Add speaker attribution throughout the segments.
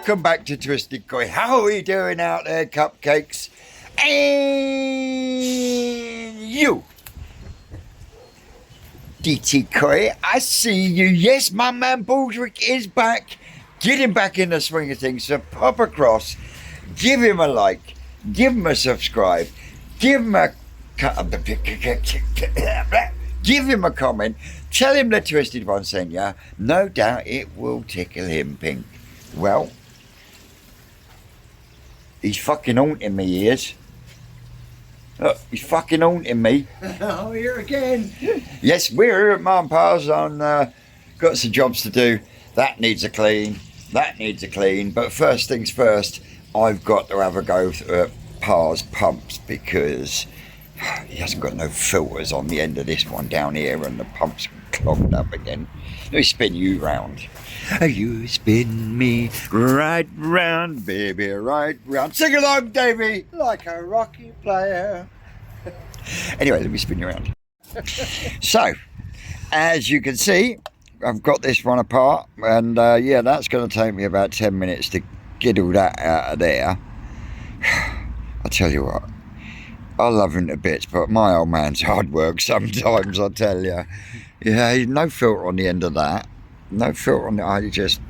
Speaker 1: Welcome back to Twisted Koi. How are we doing out there, cupcakes? And you, DT Koi, I see you. Yes, my man Baldrick is back. Get him back in the swing of things. So pop across, give him a like, give him a subscribe, give him a give him a comment, tell him the Twisted One sent ya. No doubt it will tickle him pink. Well, he's fucking haunting me, he is. Look, he's fucking haunting me.
Speaker 2: Oh, here again.
Speaker 1: Yes, we're here at Mum and Pa's on, got some jobs to do. That needs a clean, that needs a clean. But first things first, I've got to have a go at Pa's pumps because he hasn't got no filters on the end of this one down here and the pump's clogged up again. Let me spin you round. You spin me right round, baby, right round. Sing along, Davey, like a rocky player. Anyway, let me spin you around. So, as you can see, I've got this one apart, and yeah, that's going to take me about 10 minutes to get all that out of there. I tell you what, I love him to bits, but my old man's hard work sometimes, I tell you. Yeah, no filter on the end of that. No filter on it. I just,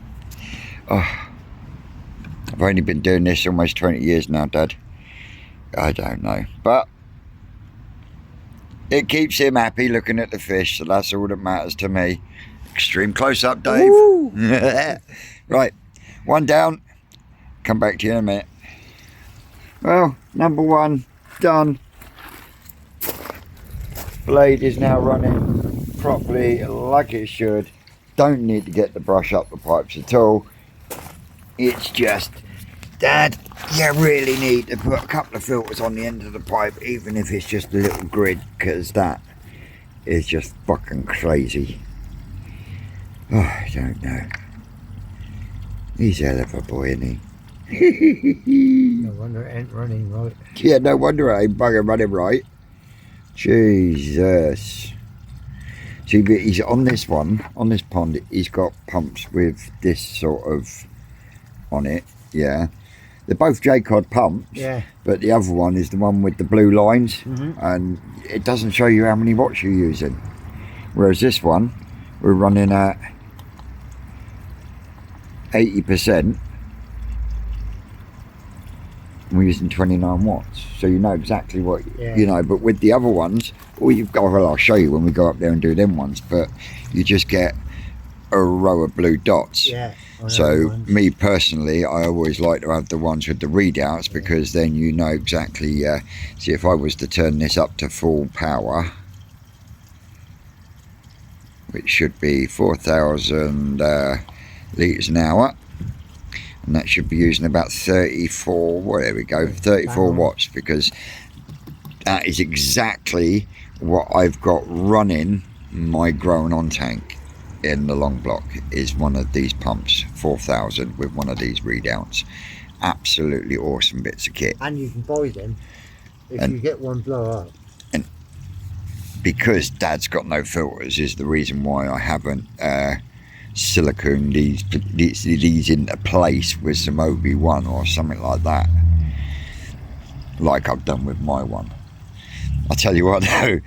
Speaker 1: I've only been doing this almost 20 years now, Dad. I don't know, but it keeps him happy looking at the fish, so that's all that matters to me. Extreme close-up, Dave. Right, one down. Come back to you in a minute. Well, number one done. Blade is now running properly like it should. Don't need to get the brush up the pipes at all. It's just, Dad, you really need to put a couple of filters on the end of the pipe, even if it's just a little grid, because that is just fucking crazy. Oh, I don't know. He's a hell of a boy, isn't he?
Speaker 2: No wonder it ain't running right.
Speaker 1: Yeah, no wonder I ain't bugger running right. Jesus. See, but he's on this one, on this pond, he's got pumps with this sort of on it, yeah. They're both J-Cod pumps,
Speaker 2: Yeah.
Speaker 1: but the other one is the one with the blue lines, and it doesn't show you how many watts you're using. Whereas this one, we're running at 80%, and we're using 29 watts. So you know exactly what, you know, but with the other ones, all you've got, well, I'll show you when we go up there and do them ones, but you just get a row of blue dots.
Speaker 2: Yeah.
Speaker 1: So me personally, I always like to have the ones with the readouts because then you know exactly, see if I was to turn this up to full power, which should be 4,000 litres an hour, and that should be using about 34, well, there we go, 34 watts, because that is exactly what I've got running my growing on tank in the long block, is one of these pumps, 4,000 with one of these readouts. Absolutely awesome bits of kit.
Speaker 2: And you can buy them if you get one blow up.
Speaker 1: And because Dad's got no filters is the reason why I haven't silicone these into place with some OB1 or something like that, like I've done with my one. I tell you what though,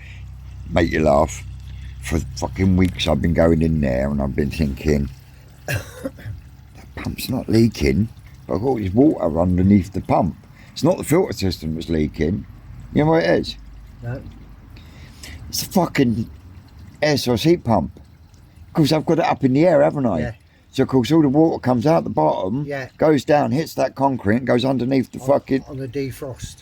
Speaker 1: make you laugh. For fucking weeks I've been going in there and I've been thinking, that pump's not leaking, but I've got all this water underneath the pump. It's not the filter system that's leaking. You know what it is?
Speaker 2: No.
Speaker 1: It's the fucking air source heat pump. Of course I've got it up in the air, haven't I? Yeah. So of course all the water comes out the bottom, goes down, hits that concrete and goes underneath the fucking...
Speaker 2: On the defrost.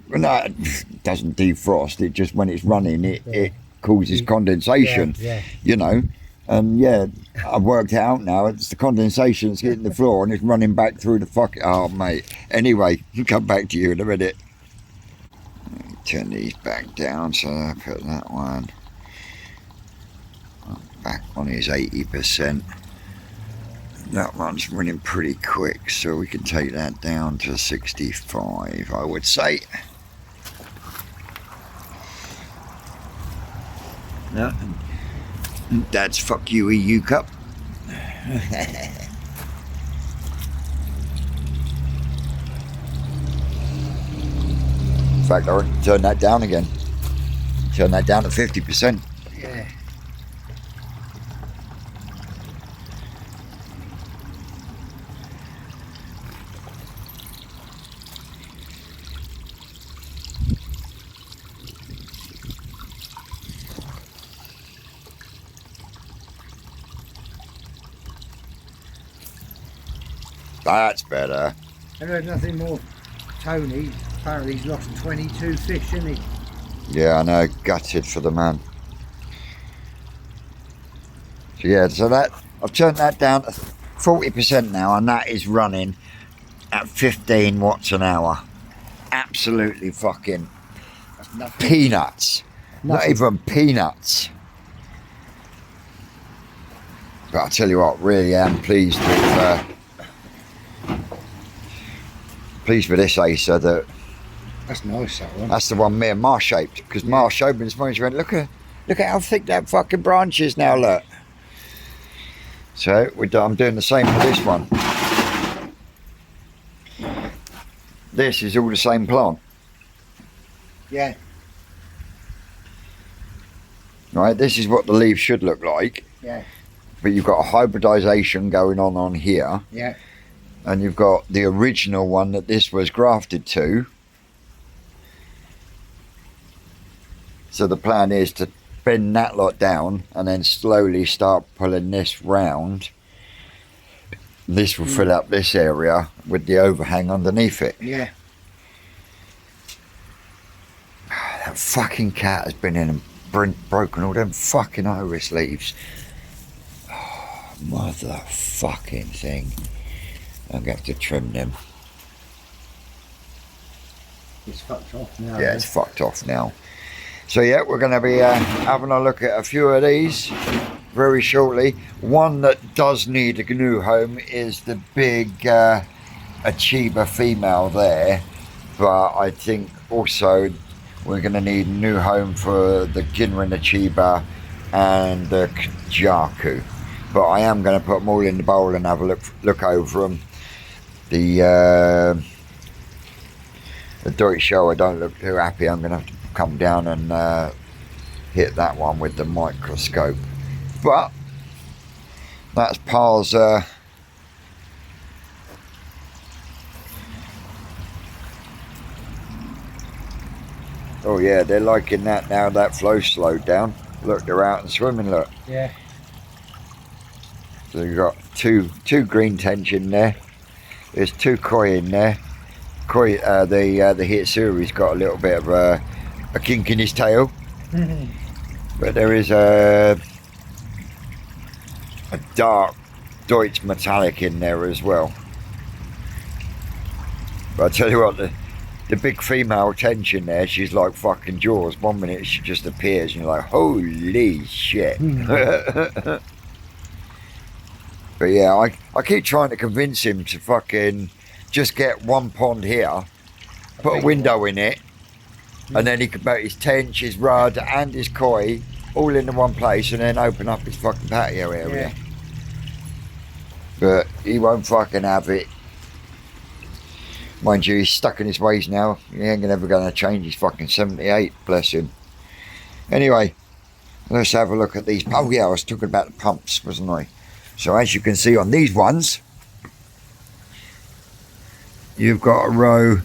Speaker 1: Well, no, it doesn't defrost, it just, when it's running, it causes condensation, you know, and yeah, I've worked it out now, it's the condensation that's hitting the floor and it's running back through the fucking, oh mate, anyway, I'll come back to you in a minute. Turn these back down, so I put that one back on his 80%. That one's running pretty quick, so we can take that down to 65, I would say. No. Dad's fuck you, EU cup. In fact, I want to turn that down again. Turn that down to 50%.
Speaker 2: Yeah.
Speaker 1: That's better.
Speaker 2: I heard nothing more. Tony, apparently he's lost 22 fish, hasn't he?
Speaker 1: Yeah, I know. Gutted for the man. So yeah, so that I've turned that down to 40% now, and that is running at 15 watts an hour. Absolutely fucking peanuts. Not
Speaker 2: Nothing.
Speaker 1: even peanuts. But I'll tell you what, really am pleased with this Acer.
Speaker 2: That's nice, that one.
Speaker 1: That's the one me and Mar shaped, because Mar showed me this morning. She went, look at how thick that fucking branch is now, look. So I'm doing the same for this one. This is all the same plant.
Speaker 2: Yeah.
Speaker 1: Right, this is what the leaves should look like.
Speaker 2: Yeah.
Speaker 1: But you've got a hybridization going on here.
Speaker 2: Yeah.
Speaker 1: And you've got the original one that this was grafted to. So the plan is to bend that lot down and then slowly start pulling this round. This will fill up this area with the overhang underneath it.
Speaker 2: Yeah.
Speaker 1: That fucking cat has been in and broken all them fucking iris leaves. Oh, motherfucking thing. I'm going to have to trim them.
Speaker 2: It's fucked off now.
Speaker 1: Yeah, it's fucked off now. So yeah, we're going to be having a look at a few of these very shortly. One that does need a new home is the big Achiba female there, but I think also we're going to need a new home for the Ginrin Achiba and the Kajaku. But I am going to put them all in the bowl and have a look over them. The Deutsche Show, I don't look too happy. I'm going to have to come down and hit that one with the microscope. But that's Pah'S oh yeah, they're liking that now that flow slowed down. Look, they're out and swimming, look.
Speaker 2: Yeah.
Speaker 1: So you've got two green tension there. There's two koi in there. Koi, the Hitsuri's got a little bit of a kink in his tail. But there is a dark Deutsch metallic in there as well. But I tell you what, the big female tension there, she's like fucking Jaws. 1 minute she just appears and you're like, holy shit. But yeah, I keep trying to convince him to fucking just get one pond here, put a window in it, and then he can put his tench, his rod and his koi all into one place and then open up his fucking patio area.
Speaker 2: Yeah.
Speaker 1: But he won't fucking have it. Mind you, he's stuck in his ways now. He ain't ever going to change. He's fucking 78, bless him. Anyway, let's have a look at these. Oh yeah, I was talking about the pumps, wasn't I? So as you can see on these ones, you've got a row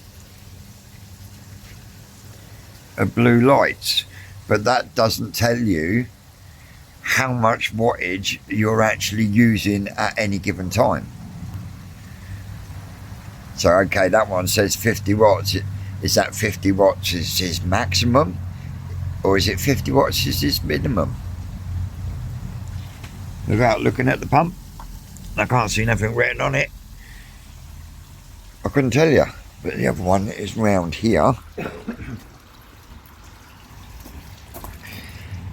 Speaker 1: of blue lights, but that doesn't tell you how much wattage you're actually using at any given time. So okay, that one says 50 watts. Is that 50 watts is his maximum, or is it 50 watts is his minimum? Without looking at the pump, I can't see nothing written on it. I couldn't tell you, but the other one is round here.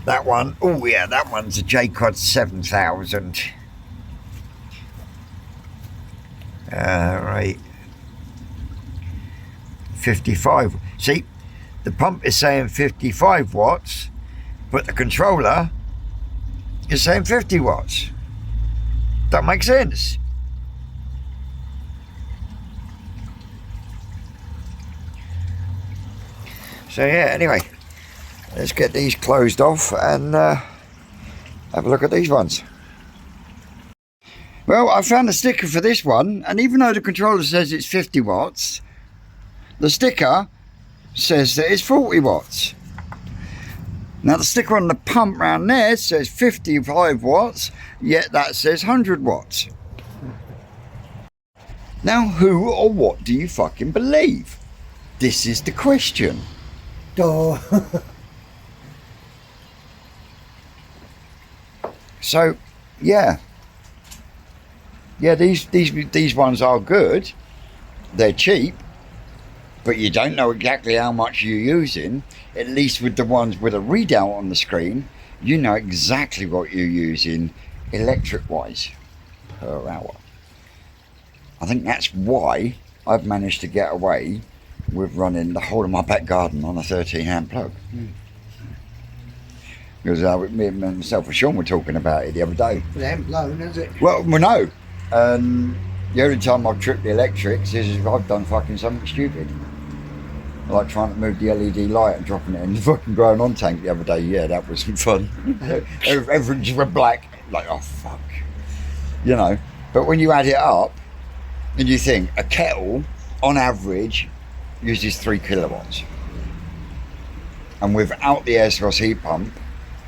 Speaker 1: That one, oh yeah, that one's a J-Cod 7000. Right. 55. See, the pump is saying 55 watts, but the controller is saying 50 watts. That makes sense. So yeah, anyway, let's get these closed off and have a look at these ones. Well, I found a sticker for this one, and even though the controller says it's 50 watts, the sticker says that it's 40 watts. Now the sticker on the pump round there says 55 watts, yet that says 100 watts. Now who or what do you fucking believe? This is the question.
Speaker 2: Duh.
Speaker 1: So, yeah. Yeah, these ones are good. They're cheap, but you don't know exactly how much you're using. At least with the ones with a readout on the screen, you know exactly what you're using electric-wise per hour. I think that's why I've managed to get away with running the whole of my back garden on a 13-amp plug. Because me and myself and Sean were talking about it the other day.
Speaker 2: It ain't blown, has it?
Speaker 1: Well, no. The only time I've tripped the electrics is if I've done fucking something stupid. Like trying to move the LED light and dropping it in the fucking growing on tank the other day. Yeah, that was some fun. Everything just went black. Like, oh fuck. You know. But when you add it up and you think a kettle on average uses 3 kilowatts. And without the air source heat pump,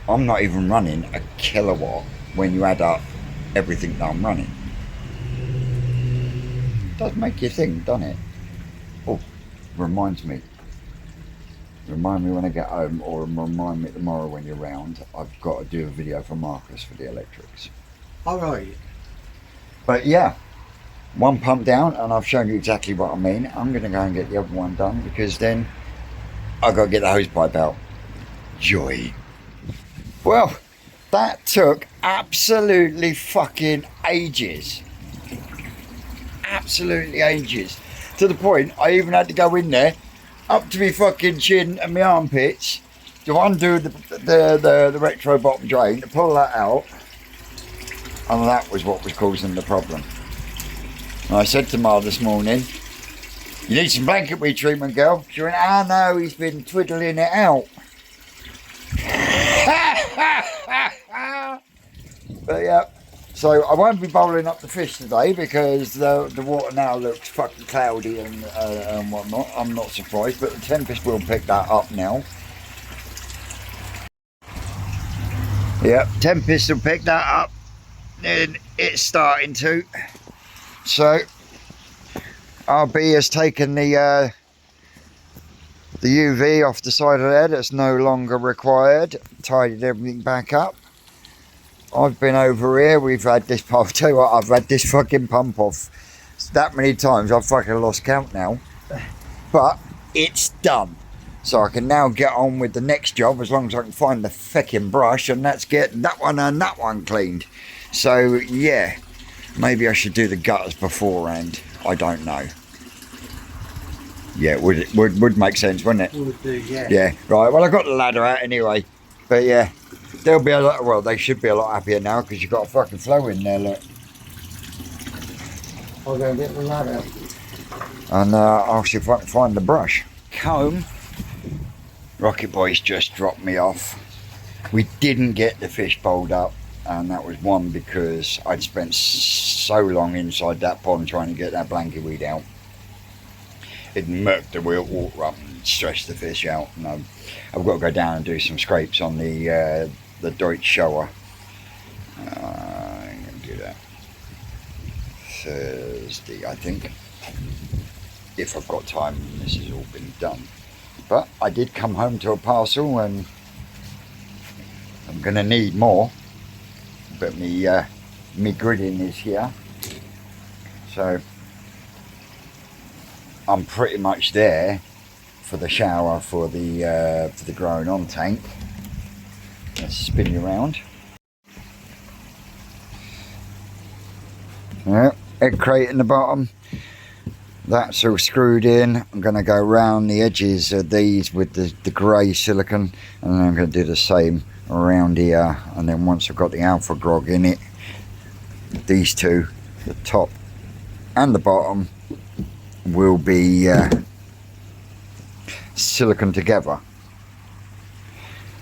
Speaker 1: I'm not even running a kilowatt when you add up everything that I'm running. It does make you think, doesn't it? Oh, reminds me. Remind me when I get home, or remind me tomorrow when you're round. I've got to do a video for Marcus for the electrics.
Speaker 2: Alright.
Speaker 1: But yeah, one pump down, and I've shown you exactly what I mean. I'm going to go and get the other one done, because then I've got to get the hose pipe out. Joy. Well, that took absolutely fucking ages. Absolutely ages. To the point I even had to go in there up to my fucking chin and my armpits to undo the retro bottom drain, to pull that out. And that was what was causing the problem. And I said to Ma this morning, "You need some blanket retreatment, girl." She went, "Ah, no, he's been twiddling it out." But yeah, so I won't be bowling up the fish today because the water now looks fucking cloudy and whatnot. I'm not surprised, but the Tempest will pick that up now. Yeah, Tempest will pick that up, and it's starting to. So RB has taken the UV off the side of there that's no longer required, tidied everything back up. I've been over here, we've had this pump, I'll tell you what, I've had this fucking pump off that many times, I've fucking lost count now. But it's done. So I can now get on with the next job, as long as I can find the feckin' brush, and that's get that one and that one cleaned. So yeah, maybe I should do the gutters beforehand, I don't know. Yeah, it would make sense, wouldn't it?
Speaker 2: Would do, yeah.
Speaker 1: Yeah, right, well I got the ladder out anyway. But yeah, they'll be a lot, well, they should be a lot happier now, because you've got a fucking flow in there, look.
Speaker 2: I'll go and get the ladder.
Speaker 1: And I'll see if I can find the brush. Comb. Rocket Boy's just dropped me off. We didn't get the fish bowled up, and that was one because I'd spent so long inside that pond trying to get that blanket weed out. It murked the water up and stressed the fish out. And I've got to go down and do some scrapes on the Deutsch shower. I'm going to do that Thursday, I think, if I've got time and this has all been done. But I did come home to a parcel, and I'm going to need more. But me gridding is here, so I'm pretty much there for the shower for the growing on tank. Let's spin you around. Yeah, egg crate in the bottom. That's all screwed in. I'm going to go around the edges of these with the grey silicone, and then I'm going to do the same around here. And then once I've got the alpha grog in it, these two, the top and the bottom, will be silicone together.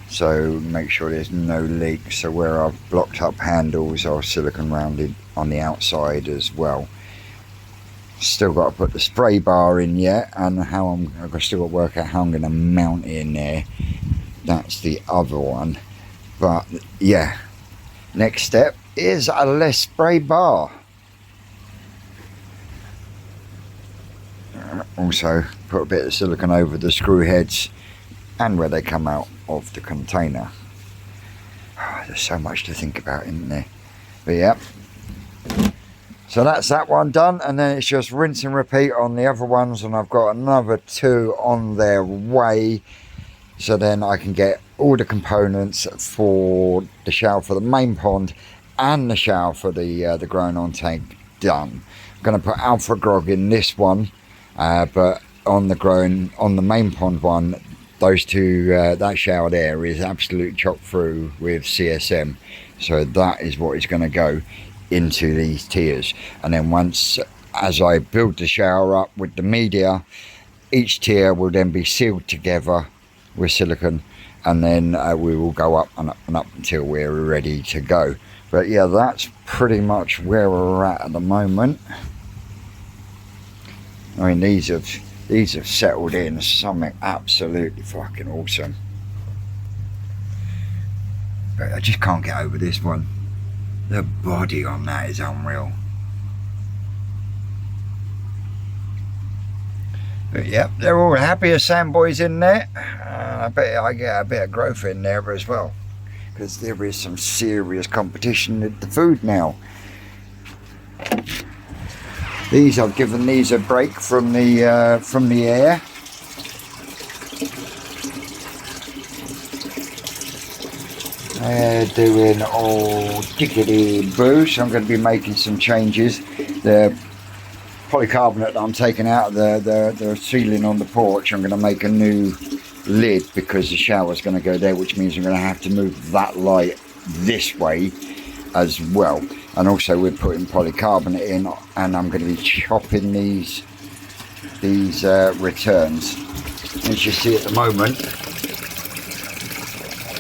Speaker 1: So make sure there's no leaks. So where I've blocked up handles, I'll silicone rounded on the outside as well. Still got to put the spray bar in yet, and I've still got to work out how I'm going to mount it in there. That's the other one. But yeah, next step is a less spray bar. Also put a bit of silicone over the screw heads and where they come out of the container. There's so much to think about, isn't there? But yeah, so that's that one done, and then it's just rinse and repeat on the other ones, and I've got another 2 on their way, so then I can get all the components for the shower for the main pond and the shower for the growing on tank done. I'm going to put alpha grog in this one, but on the main pond one, those two, that shower there is absolutely chock through with CSM, so that is what is going to go into these tiers. And then once, as I build the shower up with the media, each tier will then be sealed together with silicone, and then we will go up and up and up until we're ready to go. But yeah, that's pretty much where we're at the moment. I mean, these have settled in something absolutely fucking awesome. But I just can't get over this one. The body on that is unreal. But yep, they're all happy as sandboys in there. I bet I get a bit of growth in there as well, because there is some serious competition with the food now. These, I've given these a break from the air. They're doing all dickety boo, so I'm going to be making some changes. The polycarbonate that I'm taking out of the ceiling on the porch, I'm going to make a new lid, because the shower's going to go there, which means I'm going to have to move that light this way as well. And also we're putting polycarbonate in, and I'm going to be chopping these returns. As you see at the moment,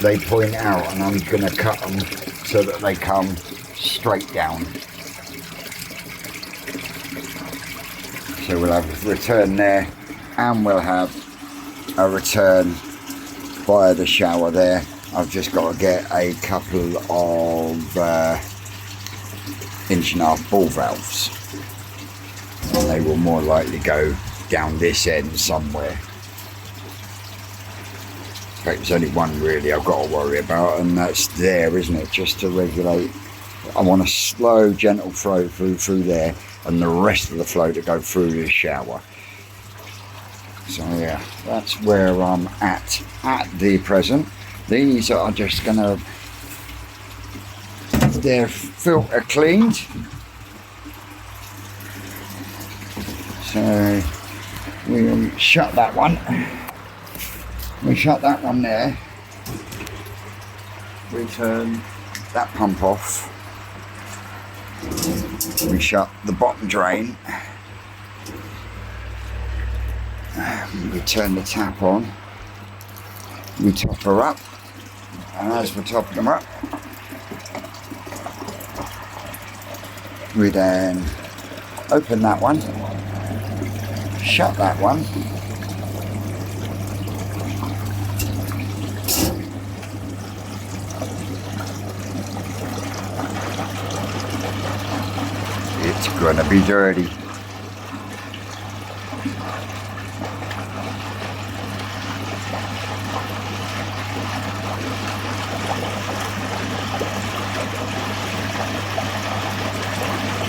Speaker 1: they point out, and I'm going to cut them so that they come straight down. So we'll have a return there, and we'll have a return via the shower there. I've just got to get a couple of 1.5-inch ball valves, and they will more likely go down this end somewhere. In fact, there's only one really I've got to worry about, and that's there, isn't it? Just to regulate. I want a slow, gentle flow through there, and the rest of the flow to go through the shower. So yeah, that's where I'm at the present. These are just gonna, they're filter cleaned. So we'll shut that one. We shut that one there. We turn that pump off. We shut the bottom drain. We turn the tap on. We top her up. And as we're topping them up, we then open that one, shut that one, it's gonna be dirty.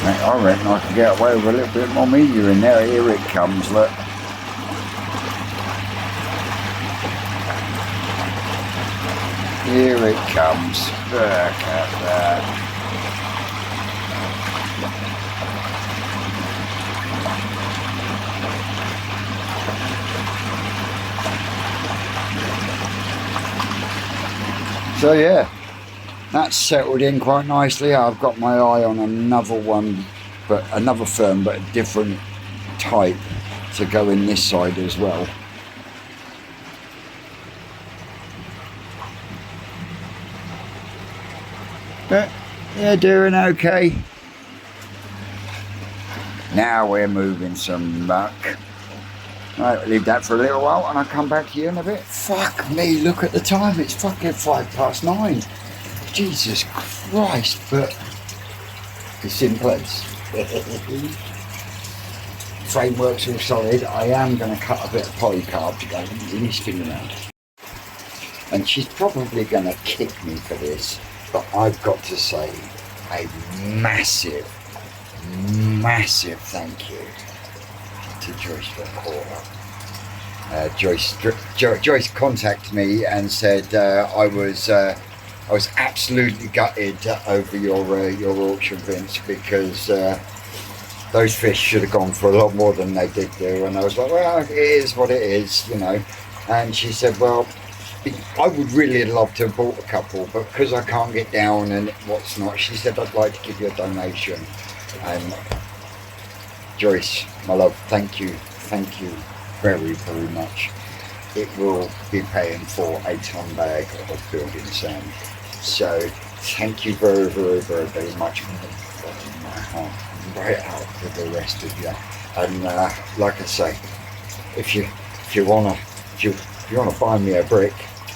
Speaker 1: I reckon I can get away with a little bit more media in there. Here it comes, look. Here it comes. Look at that. So yeah, that's settled in quite nicely. I've got my eye on another one, but another firm, but a different type to go in this side as well. But they're doing okay. Now we're moving some muck. Right, leave that for a little while and I'll come back to you in a bit. Fuck me, look at the time, it's fucking 9:05. Jesus Christ, but it's in place. Framework's all solid. I am going to cut a bit of polycarb to go really spin around. And she's probably going to kick me for this, but I've got to say a massive thank you to Joyce Reporter. Joyce contacted me and said I was absolutely gutted over your auction, Vince, because those fish should have gone for a lot more than they did do. And I was like, well, it is what it is, you know. And she said, well, I would really love to have bought a couple, but because I can't get down and what's not, she said, I'd like to give you a donation. And Joyce, my love, thank you very, very much. It will be paying for a ton bag of building sand. So thank you very, very, very, very much from the bottom of my heart, right out to the rest of you. And like I say, if you wanna buy me a brick,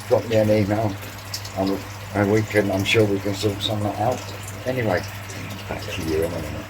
Speaker 1: drop me an email, and I'm sure we can sort some of that out. Anyway, back to you in a minute.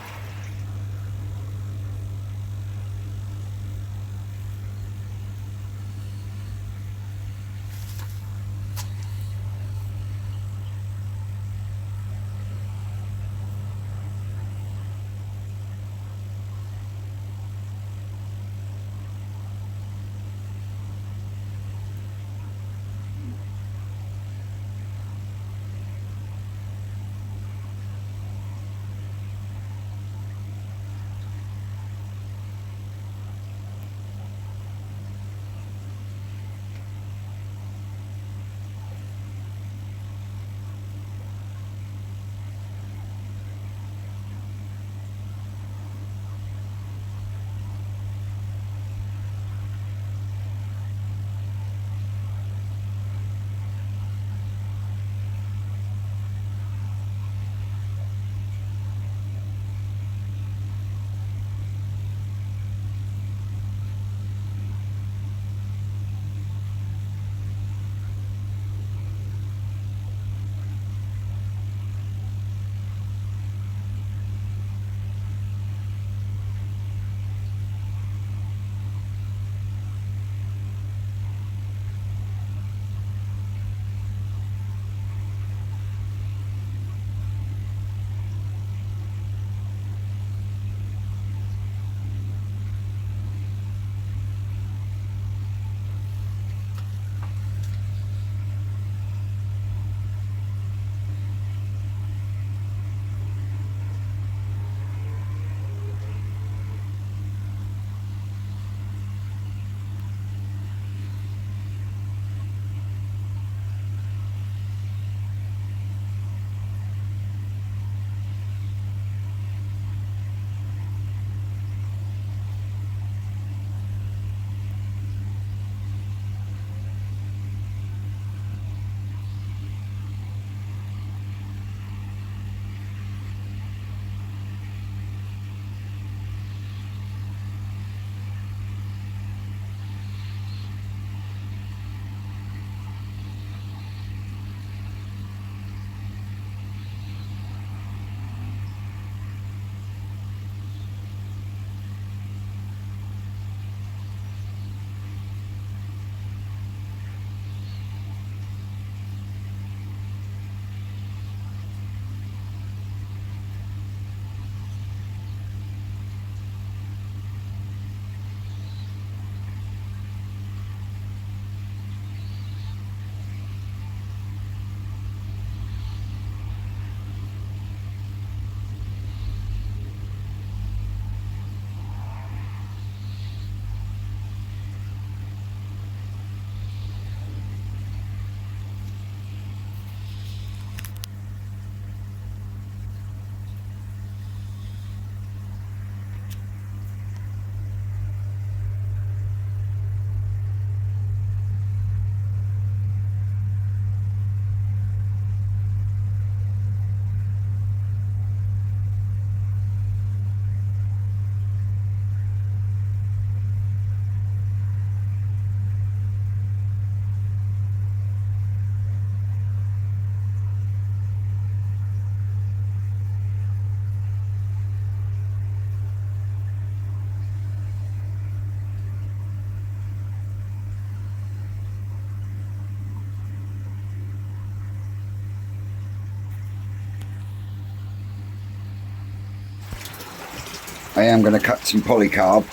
Speaker 1: I am going to cut some polycarb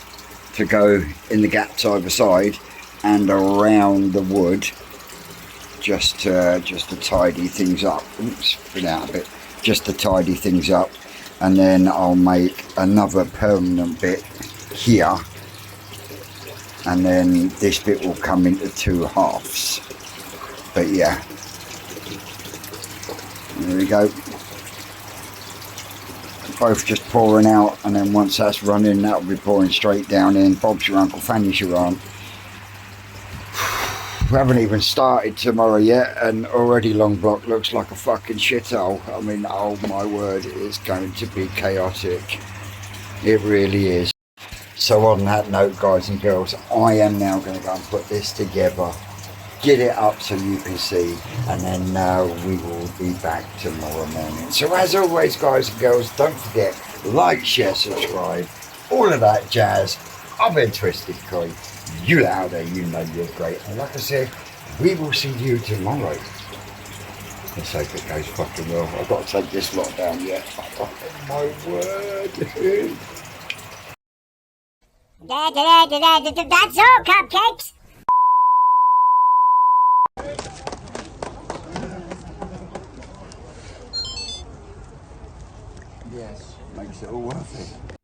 Speaker 1: to go in the gaps either side and around the wood, just to tidy things up. Oops, been out a bit. Just to tidy things up, and then I'll make another permanent bit here, and then this bit will come into 2 halves. But yeah, there we go. Both just pouring out, and then once that's running, that'll be pouring straight down in. Bob's your uncle, Fanny's your aunt. We haven't even started tomorrow yet, and already Long Block looks like a fucking shithole. I mean, oh my word, it's going to be chaotic. It really is. So on that note, guys and girls, I am now going to go and put this together, get it up so you can see, and then we will be back tomorrow morning. So as always, guys and girls, don't forget, like, share, subscribe, all of that jazz. I've been Twisted Coy. You out there, you know you're great. And like I said, we will see you tomorrow. Let's hope it goes fucking well. I've got to take this lot down yet. Oh my word.
Speaker 3: That's all, cupcakes.
Speaker 1: Yes, makes it all worth it.